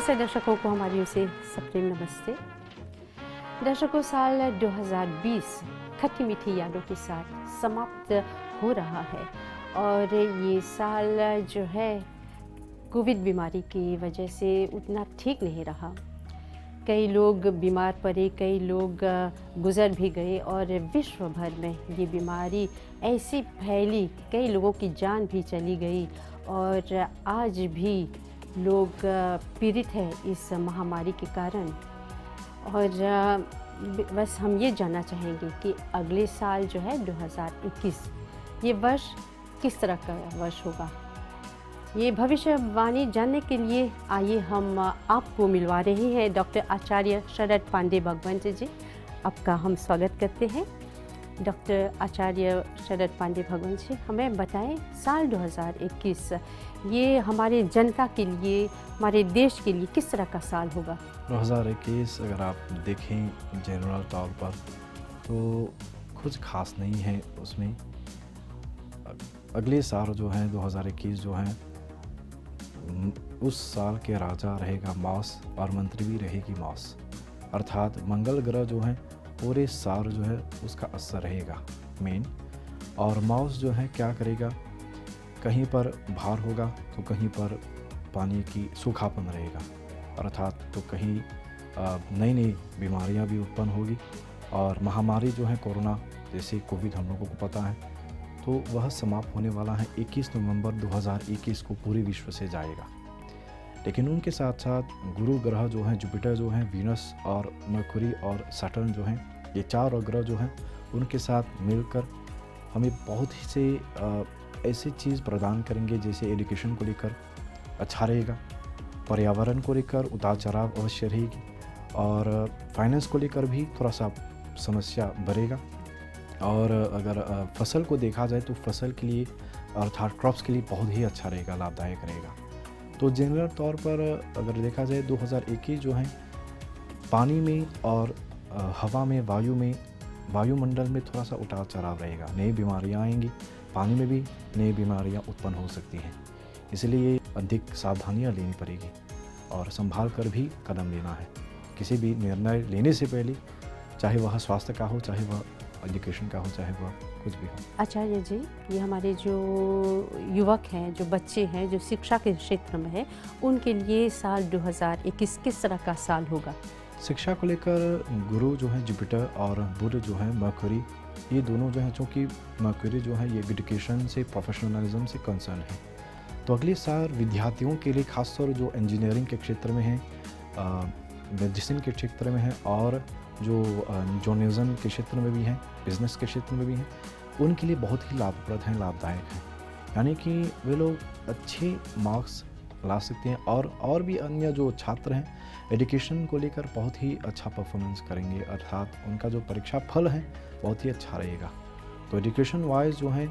से दर्शकों को हमारी ओर से सप्रेम नमस्ते। दर्शकों, साल 2020 खट्टी मीठी यादों के साथ समाप्त हो रहा है और ये साल जो है कोविड बीमारी की वजह से उतना ठीक नहीं रहा। कई लोग बीमार पड़े, कई लोग गुजर भी गए और विश्व भर में ये बीमारी ऐसी फैली, कई लोगों की जान भी चली गई और आज भी लोग पीड़ित हैं इस महामारी के कारण। और बस हम ये जानना चाहेंगे कि अगले साल जो है 2021 ये वर्ष किस तरह का वर्ष होगा। ये भविष्यवाणी जानने के लिए आइए हम आपको मिलवा रहे हैं डॉक्टर आचार्य शरद पांडे भगवंत जी। आपका हम स्वागत करते हैं। डॉक्टर आचार्य शरद पांडे भगवंत जी, हमें बताएं साल 2021 ये हमारे जनता के लिए, हमारे देश के लिए किस तरह का साल होगा। 2021 अगर आप देखें जनरल तौर पर तो कुछ खास नहीं है उसमें। अगले साल जो है 2021 जो है उस साल के राजा रहेगा मार्स और मंत्री भी रहेगी मार्स, अर्थात मंगल ग्रह जो है पूरे साल जो है उसका असर रहेगा मेन। और मार्स जो है क्या करेगा, कहीं पर भार होगा तो कहीं पर पानी की सूखापन रहेगा, अर्थात तो कहीं नई नई बीमारियां भी उत्पन्न होगी। और महामारी जो है कोरोना जैसे कोविड हम लोगों को पता है, तो वह समाप्त होने वाला है 21 नवंबर 2021 को पूरे विश्व से जाएगा। लेकिन उनके साथ साथ गुरु ग्रह जो हैं, जुपिटर जो हैं, वीनस और मरकुरी और सैटर्न जो हैं, ये चार ग्रह जो हैं उनके साथ मिलकर हमें बहुत ही से ऐसी चीज़ प्रदान करेंगे जैसे एजुकेशन को लेकर अच्छा रहेगा, पर्यावरण को लेकर उतार चढ़ाव अवश्य रहेगी और फाइनेंस को लेकर भी थोड़ा सा समस्या बढ़ेगा। और अगर फसल को देखा जाए तो फसल के लिए अर्थात क्रॉप्स के लिए बहुत ही अच्छा रहेगा, लाभदायक रहेगा। तो जनरल तौर पर अगर देखा जाए 2021 जो है पानी में और हवा में, वायुमंडल में थोड़ा सा उतार चढ़ाव रहेगा, नई बीमारियां आएंगी, पानी में भी नई बीमारियां उत्पन्न हो सकती हैं। इसलिए अधिक सावधानियां लेनी पड़ेगी और संभाल कर भी कदम लेना है किसी भी निर्णय लेने से पहले, चाहे वह स्वास्थ्य का हो, चाहे वह एजुकेशन का हो, चाहे वह कुछ भी हो। आचार्य जी, ये हमारे जो युवक हैं, जो बच्चे हैं, जो शिक्षा के क्षेत्र में है, उनके लिए साल 2021 किस तरह का साल होगा। शिक्षा को लेकर गुरु जो है जुपिटर और बुध जो है मरकरी, ये दोनों जो हैं, चूँकि मरकरी जो है ये एजुकेशन से, प्रोफेशनलिज्म से कंसर्न है, तो अगले साल विद्यार्थियों के लिए खासतौर जो इंजीनियरिंग के क्षेत्र में है, मेडिसिन के क्षेत्र में है और जो जर्नलिज्म के क्षेत्र में भी हैं, बिजनेस के क्षेत्र में भी हैं, उनके लिए बहुत ही लाभप्रद हैं, लाभदायक हैं। यानी कि वे लोग अच्छे मार्क्स ला सकते हैं और भी अन्य जो छात्र हैं एजुकेशन को लेकर बहुत ही अच्छा परफॉर्मेंस करेंगे, अर्थात उनका जो परीक्षा फल है बहुत ही अच्छा रहेगा। तो एजुकेशन वाइज जो है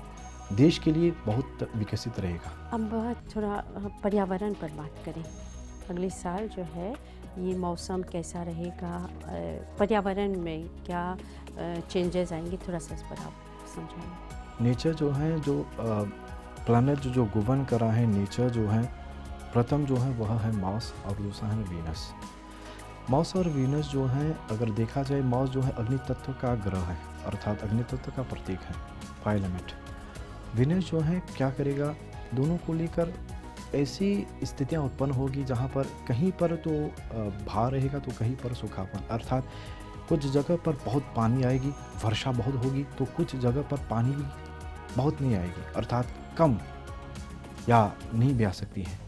देश के लिए बहुत विकसित रहेगा। अब थोड़ा पर्यावरण पर बात करें। अगले साल जो है ये मौसम कैसा रहेगा, पर्यावरण में क्या चेंजेस आएंगे, थोड़ा सा इस पर आप समझाएं। नेचर जो है, जो प्लैनेट जो गवर्न कर रहा है नेचर जो है, प्रथम जो है वह है मार्स और दूसरा है वीनस। मार्स और वीनस जो है अगर देखा जाए, मार्स जो है अग्नि तत्व का ग्रह है, अर्थात अग्नि तत्व का प्रतीक है, फायर एलिमेंट। वीनस जो है क्या करेगा, दोनों को लेकर ऐसी स्थितियां उत्पन्न होगी जहां पर कहीं पर तो भार रहेगा तो कहीं पर सूखापन, अर्थात कुछ जगह पर बहुत पानी आएगी, वर्षा बहुत होगी, तो कुछ जगह पर पानी भी बहुत नहीं आएगी, अर्थात कम या नहीं भी आ सकती है।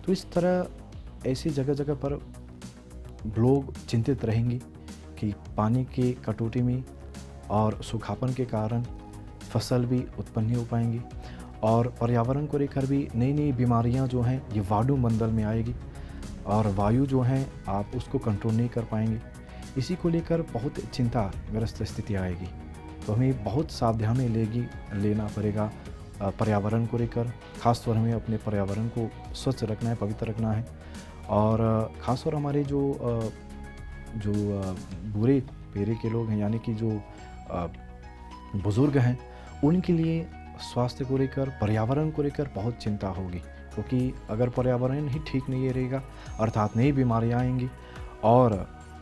तो इस तरह ऐसी जगह जगह पर लोग चिंतित रहेंगे कि पानी की कटौती में और सूखापन के कारण फसल भी उत्पन्न नहीं हो पाएंगी और पर्यावरण को लेकर भी नई नई बीमारियां जो हैं ये वायुमंडल में आएगी और वायु जो है आप उसको कंट्रोल नहीं कर पाएंगे। इसी को लेकर बहुत चिंताग्रस्त स्थिति आएगी। तो हमें बहुत सावधानी लेना पड़ेगा पर्यावरण को लेकर। खासतौर हमें अपने पर्यावरण को स्वच्छ रखना है, पवित्र रखना है और ख़ासतौर हमारे जो बूढ़े पीढ़ी के लोग हैं, यानी कि जो बुज़ुर्ग हैं, उनके लिए स्वास्थ्य को लेकर, पर्यावरण को लेकर बहुत चिंता होगी। क्योंकि अगर पर्यावरण ही ठीक नहीं रहेगा अर्थात नई बीमारियाँ आएंगी और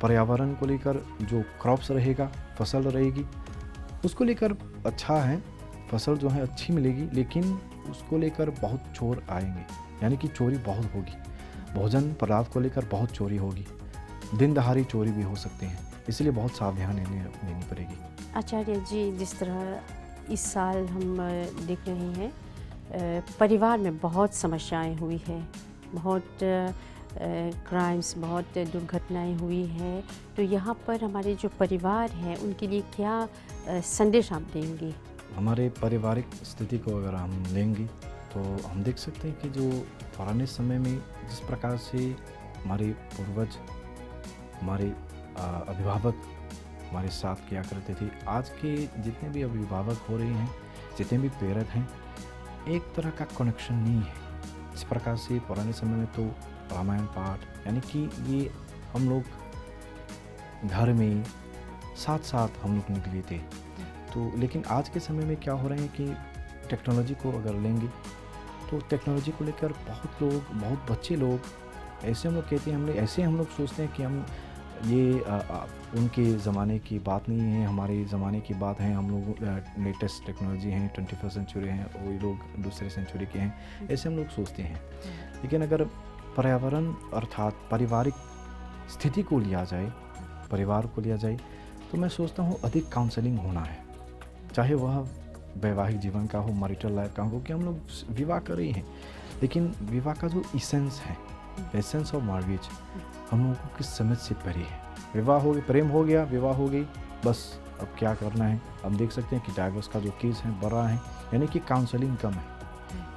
पर्यावरण को लेकर जो क्रॉप्स रहेगा, फसल रहेगी, उसको लेकर अच्छा है, फसल जो है अच्छी मिलेगी, लेकिन उसको लेकर बहुत चोर आएंगे, यानी कि चोरी बहुत होगी। भोजन पदार्थ को लेकर बहुत चोरी होगी, दिन दहाड़ी चोरी भी हो सकते हैं, इसलिए बहुत सावधानी लेनी पड़ेगी। आचार्य जी, जिस तरह इस साल हम देख रहे हैं परिवार में बहुत समस्याएं हुई है, बहुत क्राइम्स, बहुत दुर्घटनाएं हुई हैं, तो यहाँ पर हमारे जो परिवार हैं उनके लिए क्या संदेश आप देंगे? हमारे पारिवारिक स्थिति को अगर हम लेंगे तो हम देख सकते हैं कि जो पुराने समय में जिस प्रकार से हमारे पूर्वज, हमारे अभिभावक हमारे साथ किया करते थे, आज के जितने भी अभिभावक हो रहे हैं, जितने भी पेरेंट हैं, एक तरह का कनेक्शन नहीं है। इस प्रकार से पुराने समय में तो रामायण पाठ, यानी कि ये हम लोग घर में साथ साथ हम लोग निकले थे। तो लेकिन आज के समय में क्या हो रहा है कि टेक्नोलॉजी को अगर लेंगे तो टेक्नोलॉजी को लेकर बहुत लोग, बहुत बच्चे लोग ऐसे हम लोग कहते हैं, हम लोग सोचते हैं कि हम ये उनके ज़माने की बात नहीं है, हमारे ज़माने की बात है, हम लोग लेटेस्ट टेक्नोलॉजी हैं, 21st सेंचुरी हैं, वही लोग दूसरे सेंचुरी के हैं, ऐसे हम लोग सोचते हैं। लेकिन अगर पर्यावरण अर्थात पारिवारिक स्थिति को लिया जाए, परिवार को लिया जाए, तो मैं सोचता हूँ अधिक काउंसलिंग होना है, चाहे वह वैवाहिक जीवन का हो, मैरिटल लाइफ का हो, क्योंकि हम लोग विवाह कर रहे हैं, लेकिन विवाह का जो इसेंस है, एसेंस ऑफ मैरिज, हम लोगों को किस समझ से परे है। विवाह हो गया, प्रेम हो गया, विवाह हो गई, बस अब क्या करना है। अब देख सकते हैं कि डाइवोर्स का जो केस है बढ़ रहा है, यानी कि काउंसलिंग कम है।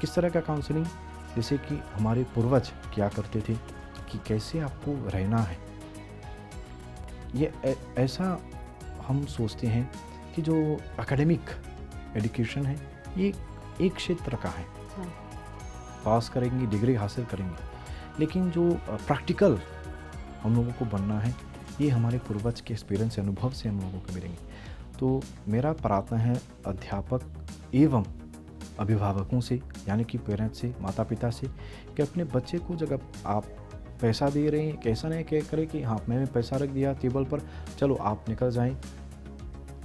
किस तरह का काउंसलिंग? जैसे कि हमारे पूर्वज क्या करते थे कि कैसे आपको रहना है, ये ऐसा हम सोचते हैं कि जो एकेडमिक एजुकेशन है ये एक क्षेत्र का है, पास करेंगे, डिग्री हासिल करेंगे, लेकिन जो प्रैक्टिकल हम लोगों को बनना है, ये हमारे पूर्वज के एक्सपीरियंस से, अनुभव से हम लोगों को मिलेंगे। तो मेरा प्रार्थना है अध्यापक एवं अभिभावकों से, यानी कि पेरेंट्स से, माता पिता से, कि अपने बच्चे को जब आप पैसा दे रहे हैं, कैसा नहीं क्या करें कि हाँ मैंने पैसा रख दिया टेबल पर, चलो आप निकल जाएं,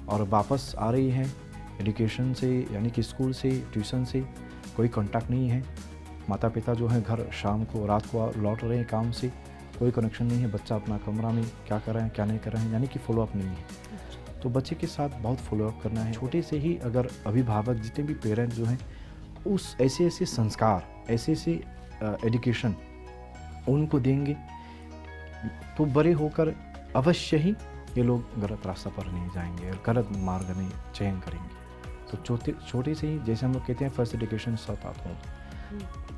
और वापस आ रही हैं एजुकेशन से, यानी कि स्कूल से, ट्यूशन से कोई कांटेक्ट नहीं है। माता पिता जो हैं घर शाम को, रात को लौट रहे हैं काम से, कोई कनेक्शन नहीं है, बच्चा अपना कमरा में क्या कर रहे हैं, क्या नहीं कर रहे हैं, यानी कि फॉलोअप नहीं है। तो बच्चे के साथ बहुत फॉलोअप करना है। छोटे से ही अगर अभिभावक, जितने भी पेरेंट जो हैं, उस ऐसे संस्कार, ऐसे एजुकेशन उनको देंगे, तो बड़े होकर अवश्य ही ये लोग गलत रास्ता पर नहीं जाएंगे और गलत मार्ग नहीं चयन करेंगे। तो छोटे से ही, जैसे हम लोग कहते हैं फर्स्ट एजुकेशन साथ आता हूँ,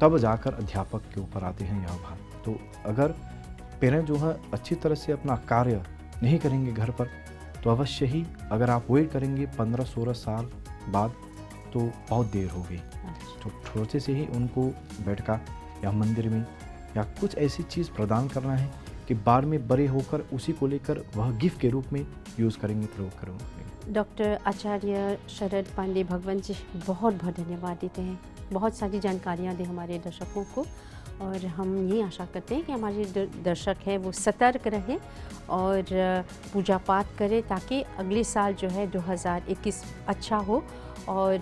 तब जाकर अध्यापक के ऊपर आते हैं यह भार। तो अगर पेरेंट जो है अच्छी तरह से अपना कार्य नहीं करेंगे घर पर, तो अवश्य ही अगर आप वेट करेंगे 15-16 साल बाद, तो बहुत देर हो गई। तो छोटे से ही उनको बैठका या मंदिर में या कुछ ऐसी चीज़ प्रदान करना है कि बाद में बड़े होकर उसी को लेकर वह गिफ्ट के रूप में यूज़ करेंगे, प्रयोग करेंगे। डॉक्टर आचार्य शरद पांडे भगवंत जी, बहुत बहुत धन्यवाद देते हैं, बहुत सारी जानकारियाँ दी हमारे दर्शकों को, और हम ये आशा करते हैं कि हमारे दर्शक हैं वो सतर्क रहें और पूजा पाठ करें, ताकि अगले साल जो है 2021 अच्छा हो, और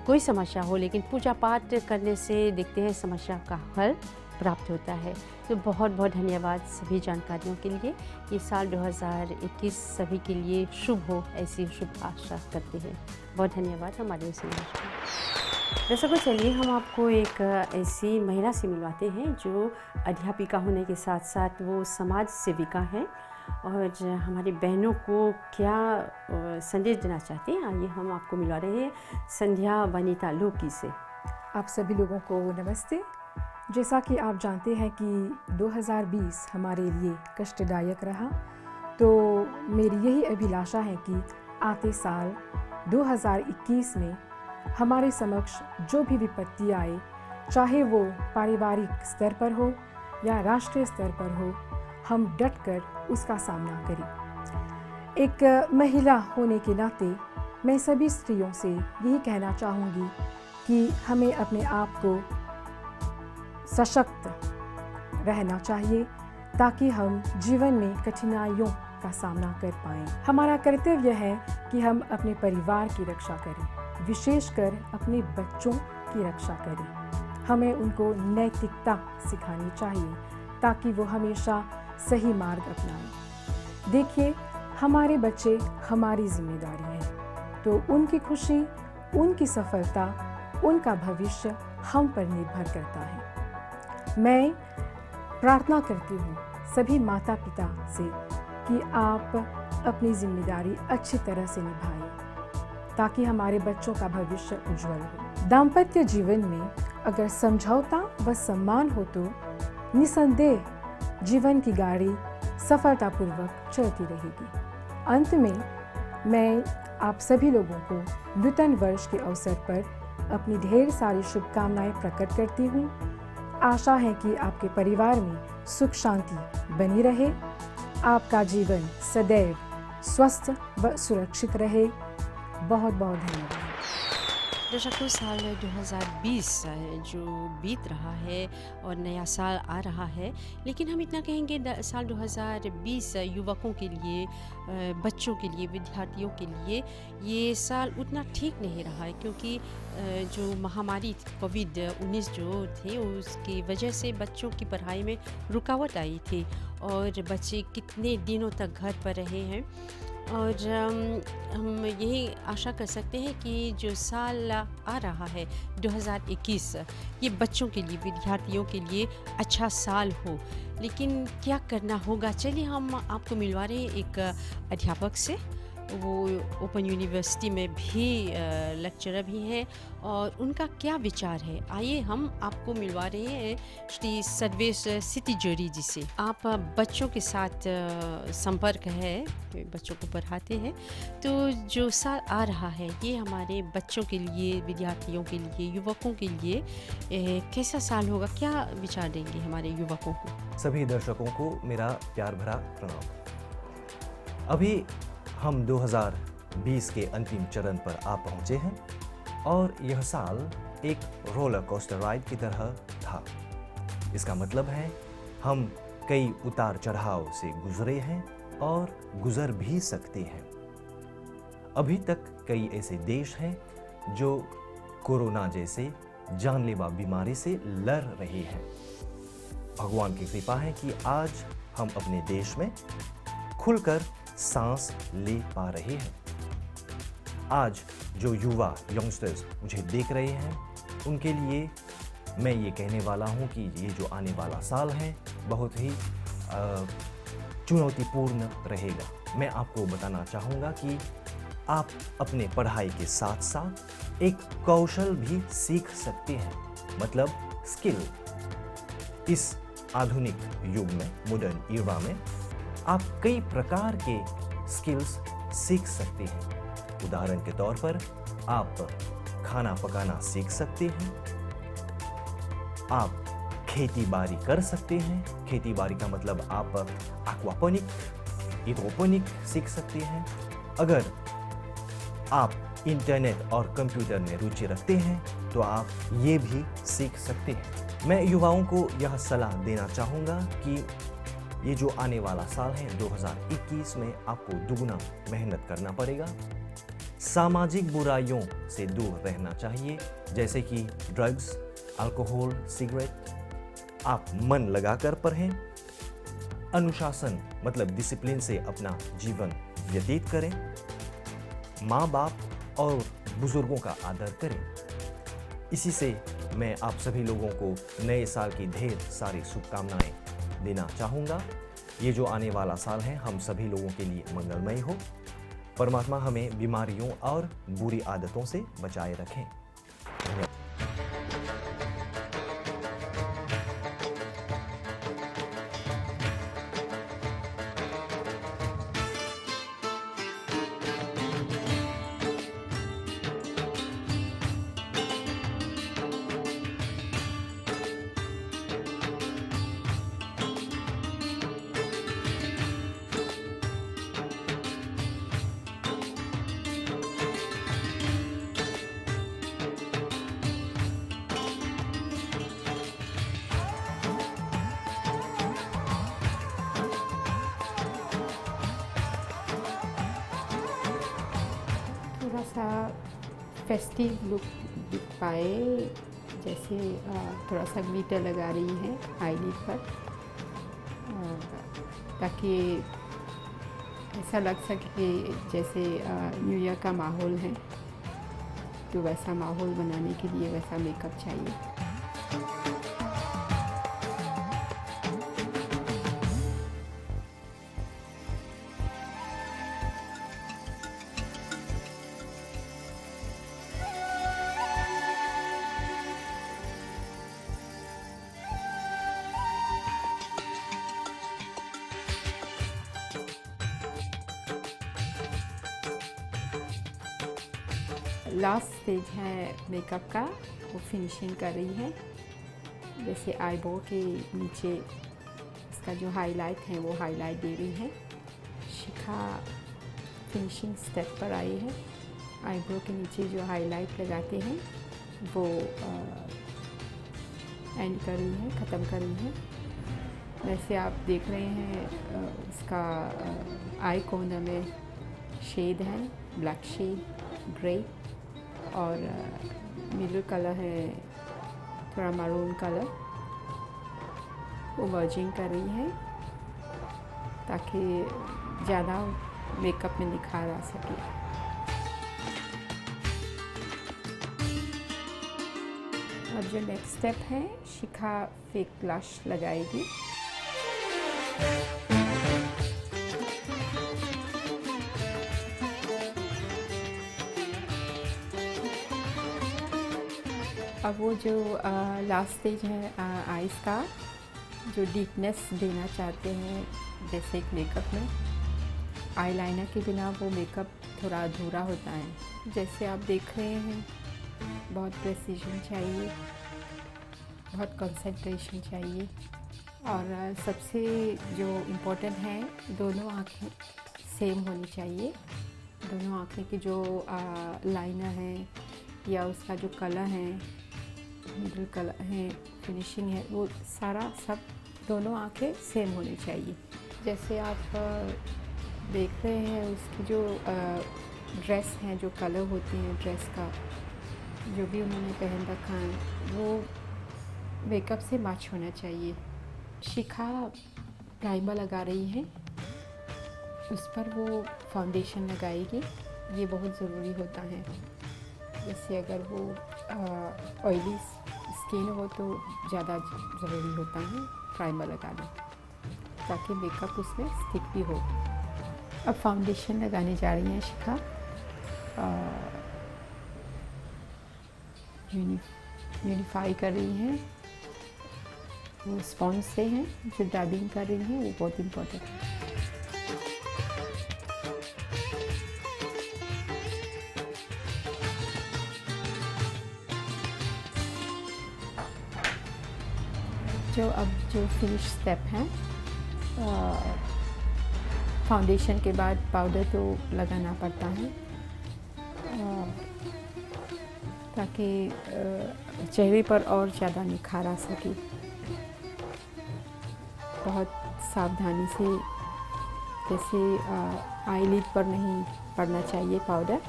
कोई समस्या हो, लेकिन पूजा पाठ करने से देखते हैं समस्या का हल प्राप्त होता है। तो बहुत बहुत धन्यवाद सभी जानकारियों के लिए। ये साल 2021 सभी के लिए शुभ हो, ऐसी शुभ आशा करते हैं। बहुत धन्यवाद हमारे इस दर्शकों। चलिए हम आपको एक ऐसी महिला से मिलवाते हैं जो अध्यापिका होने के साथ साथ वो समाज सेविका हैं, और हमारी बहनों को क्या संदेश देना चाहते हैं, आइए हम आपको मिलवा रहे हैं संध्या वनिता लोकी से। आप सभी लोगों को नमस्ते। जैसा कि आप जानते हैं कि 2020 हमारे लिए कष्टदायक रहा, तो मेरी यही अभिलाषा है कि आते साल 2021 में हमारे समक्ष जो भी विपत्ति आए, चाहे वो पारिवारिक स्तर पर हो या राष्ट्रीय स्तर पर हो, हम डटकर उसका सामना करें। एक महिला होने के नाते मैं सभी स्त्रियों से यही कहना चाहूँगी कि हमें अपने आप को सशक्त रहना चाहिए ताकि हम जीवन में कठिनाइयों का सामना कर पाएं। हमारा कर्तव्य है कि हम अपने परिवार की रक्षा करें, विशेषकर अपने बच्चों की रक्षा करें। हमें उनको नैतिकता सिखानी चाहिए ताकि वो हमेशा सही मार्ग अपनाएं। देखिए, हमारे बच्चे हमारी जिम्मेदारी है, तो उनकी खुशी, उनकी सफलता, उनका भविष्य हम पर निर्भर करता है। मैं प्रार्थना करती हूँ सभी माता पिता से कि आप अपनी जिम्मेदारी अच्छी तरह से निभाएं ताकि हमारे बच्चों का भविष्य उज्जवल हो। दाम्पत्य जीवन में अगर समझौता व सम्मान हो तो निसंदेह जीवन की गाड़ी सफलतापूर्वक चलती रहेगी। अंत में मैं आप सभी लोगों को नूतन वर्ष के अवसर पर अपनी ढेर सारी शुभकामनाएं प्रकट करती हूँ। आशा है कि आपके परिवार में सुख शांति बनी रहे, आपका जीवन सदैव स्वस्थ व सुरक्षित रहे। बहुत बहुत धन्यवाद। दर्शकों, साल 2020 जो बीत रहा है और नया साल आ रहा है, लेकिन हम इतना कहेंगे साल 2020 युवकों के लिए, बच्चों के लिए, विद्यार्थियों के लिए ये साल उतना ठीक नहीं रहा है, क्योंकि जो महामारी कोविड-19 जो थे उसकी वजह से बच्चों की पढ़ाई में रुकावट आई थी और बच्चे कितने दिनों तक घर पर रहे हैं। और हम यही आशा कर सकते हैं कि जो साल आ रहा है 2021, ये बच्चों के लिए, विद्यार्थियों के लिए अच्छा साल हो। लेकिन क्या करना होगा, चलिए हम आपको मिलवा रहे हैं एक अध्यापक से। वो ओपन यूनिवर्सिटी में भी लेक्चरर भी हैं और उनका क्या विचार है, आइए हम आपको मिलवा रहे हैं श्री सर्वेश सितिजोरी जी से। आप बच्चों के साथ संपर्क है, बच्चों को पढ़ाते हैं, तो जो साल आ रहा है ये हमारे बच्चों के लिए, विद्यार्थियों के लिए, युवकों के लिए कैसा साल होगा, क्या विचार देंगे हमारे युवकों को? सभी दर्शकों को मेरा प्यार भरा प्रणाम। अभी हम 2020 के अंतिम चरण पर आ पहुंचे हैं और यह साल एक रोलर कोस्टर राइड की तरह था। इसका मतलब है हम कई उतार चढ़ाव से गुजरे हैं और गुजर भी सकते हैं। अभी तक कई ऐसे देश हैं जो कोरोना जैसे जानलेवा बीमारी से लड़ रहे हैं। भगवान की कृपा है कि आज हम अपने देश में खुलकर सांस ले पा रहे हैं। आज जो युवा यंगस्टर्स मुझे देख रहे हैं, उनके लिए मैं ये कहने वाला हूँ कि ये जो आने वाला साल है बहुत ही चुनौतीपूर्ण रहेगा। मैं आपको बताना चाहूँगा कि आप अपने पढ़ाई के साथ साथ एक कौशल भी सीख सकते हैं, मतलब स्किल। इस आधुनिक युग में, मॉडर्न ईरा में आप कई प्रकार के स्किल्स सीख सकते हैं। उदाहरण के तौर पर आप खाना पकाना सीख सकते हैं, आप खेती बाड़ी कर सकते हैं। खेती बाड़ी का मतलब आप एक्वापोनिक, हाइड्रोपोनिक सीख सकते हैं। अगर आप इंटरनेट और कंप्यूटर में रुचि रखते हैं तो आप ये भी सीख सकते हैं। मैं युवाओं को यह सलाह देना चाहूँगा कि ये जो आने वाला साल है 2021 में आपको दुगना मेहनत करना पड़ेगा। सामाजिक बुराइयों से दूर रहना चाहिए, जैसे कि ड्रग्स, अल्कोहल, सिगरेट। आप मन लगाकर पढ़ें। अनुशासन मतलब डिसिप्लिन से अपना जीवन व्यतीत करें। माँ बाप और बुजुर्गों का आदर करें। इसी से मैं आप सभी लोगों को नए साल की ढेर सारी शुभकामनाएं देना चाहूँगा। ये जो आने वाला साल है हम सभी लोगों के लिए मंगलमय हो। परमात्मा हमें बीमारियों और बुरी आदतों से बचाए रखें। धन्यवाद। सा फेस्टिव लुक दिख पाए, जैसे थोड़ा सा ग्लिटर लगा रही है आईलिड पर, ताकि ऐसा लग सके कि जैसे न्यू ईयर का माहौल है। तो वैसा माहौल बनाने के लिए वैसा मेकअप चाहिए। लास्ट स्टेज है मेकअप का, वो फिनिशिंग कर रही है। जैसे आईब्रो के नीचे इसका जो हाईलाइट है वो हाईलाइट दे रही है। शिखा फिनिशिंग स्टेप पर आई है। आईब्रो के नीचे जो हाईलाइट लगाते हैं वो एंड कर रही है, ख़त्म कर रही है। वैसे आप देख रहे हैं इसका आई कॉर्नर में शेड है, ब्लैक शेड, ग्रे, और मिडल कलर है थोड़ा मरून कलर। वो वर्जिंग कर रही है ताकि ज़्यादा मेकअप में निखार आ सके। अब जो नेक्स्ट स्टेप है, शिखा फेक ब्लश लगाएगी। अब वो जो लास्ट स्टेज है आईज का, जो डीपनेस देना चाहते हैं जैसे एक मेकअप में, आईलाइनर के बिना वो मेकअप थोड़ा अधूरा होता है। जैसे आप देख रहे हैं बहुत प्रेसिजन चाहिए, बहुत कंसंट्रेशन चाहिए, और सबसे जो इम्पोर्टेंट है दोनों आँखें सेम होनी चाहिए। दोनों आँखें की जो लाइनर है या उसका जो कलर है, मिडल कलर है, फिनिशिंग है, वो सारा सब दोनों आंखें सेम होनी चाहिए। जैसे आप देख रहे हैं उसकी जो ड्रेस हैं, जो कलर होती हैं ड्रेस का, जो भी उन्होंने पहन रखा है वो मेकअप से मैच होना चाहिए। शिखा प्राइमर लगा रही है, उस पर वो फाउंडेशन लगाएगी। ये बहुत ज़रूरी होता है। जैसे अगर वो ऑयली स्किन हो तो ज़्यादा ज़रूरी होता है प्राइमर लगाना, ताकि मेकअप उसमें स्टिक भी हो। अब फाउंडेशन लगाने जा रही हैं शिखा। यूनिफाई कर रही हैं, वो स्पॉन्ज से हैं जो डैबिंग कर रही हैं, वो बहुत इम्पोर्टेंट है। जो फिनिश स्टेप है, फाउंडेशन के बाद पाउडर तो लगाना पड़ता है ताकि चेहरे पर और ज़्यादा निखार आ सके। बहुत सावधानी से, जैसे आईलिड पर नहीं पड़ना चाहिए पाउडर,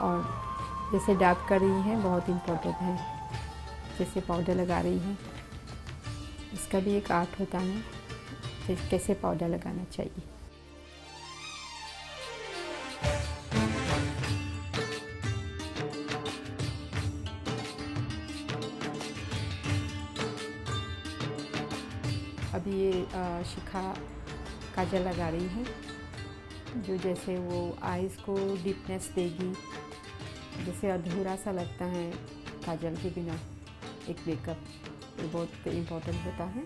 और जैसे डैब कर रही हैं बहुत इम्पोर्टेंट है। जैसे पाउडर लगा रही हैं, इसका भी एक आर्ट होता है कि कैसे पाउडर लगाना चाहिए। अब ये शिखा काजल लगा रही है, जो जैसे वो आईज़ को डीपनेस देगी। जैसे अधूरा सा लगता है काजल के बिना एक मेकअप, ये बहुत इम्पोर्टेंट होता है।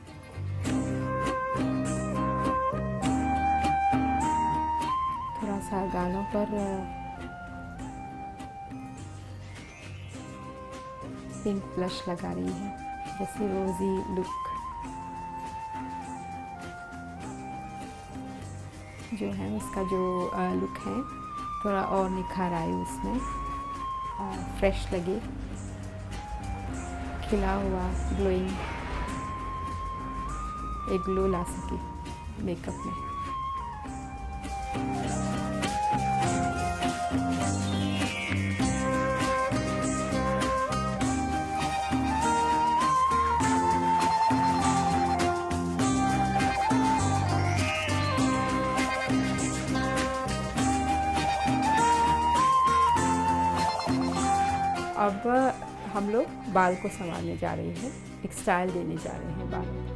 थोड़ा सा गालों पर पिंक ब्लश लगा रही है, जैसे रोज़ी लुक जो है, उसका जो लुक है थोड़ा और निखार आए उसमें, फ्रेश लगे, खिला हुआ ग्लोइंग, एक ग्लो ला सके मेकअप में। अब हम लोग बाल को संवारने जा रहे हैं, एक स्टाइल देने जा रहे हैं बाल को।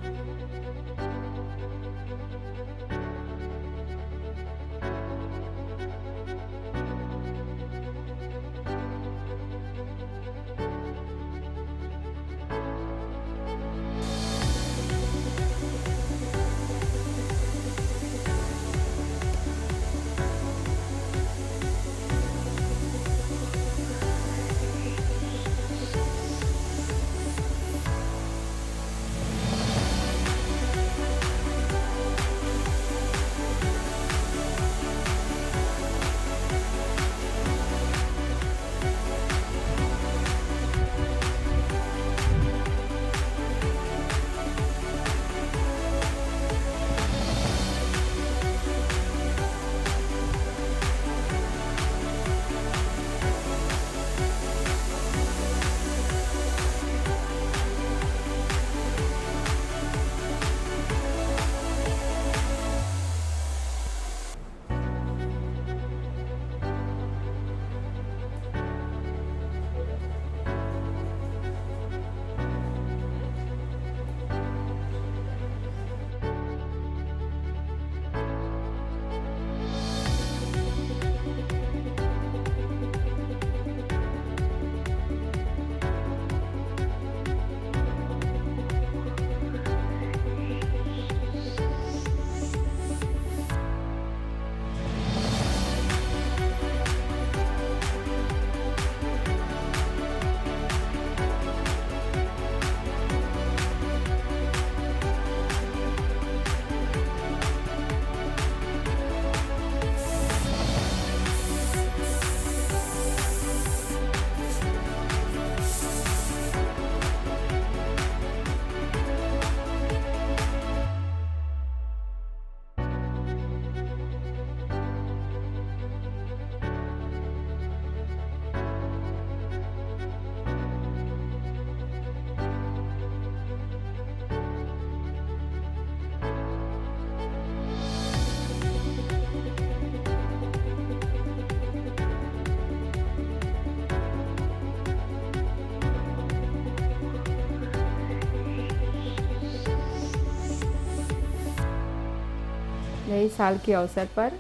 नए साल के अवसर पर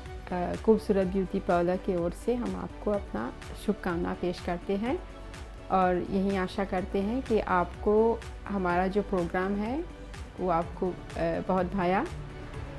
खूबसूरत ब्यूटी पार्लर की ओर से हम आपको अपना शुभकामना पेश करते हैं और यही आशा करते हैं कि आपको हमारा जो प्रोग्राम है वो आपको बहुत भाया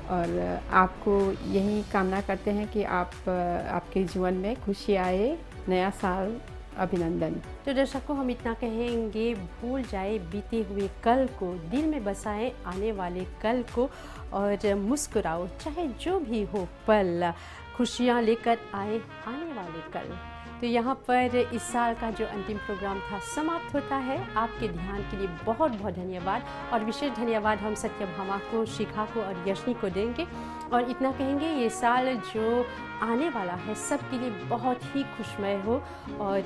और आपको यही कामना करते हैं कि आपके जीवन में खुशी आए। नया साल अभिनंदन। तो दर्शकों, हम इतना कहेंगे, भूल जाए बीते हुए कल को, दिल में बसाएं आने वाले कल को और मुस्कुराओ, चाहे जो भी हो पल, खुशियाँ लेकर आए आने वाले कल। तो यहाँ पर इस साल का जो अंतिम प्रोग्राम था समाप्त होता है। आपके ध्यान के लिए बहुत बहुत धन्यवाद और विशेष धन्यवाद हम सत्यभामा को, शिखा को और यशनी को देंगे। और इतना कहेंगे, ये साल जो आने वाला है सबके लिए बहुत ही खुशमय हो और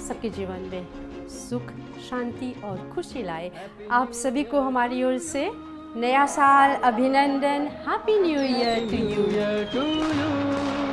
सबके जीवन में सुख, शांति और खुशी लाए। आप सभी को हमारी ओर से नया साल अभिनंदन। Happy new year to you.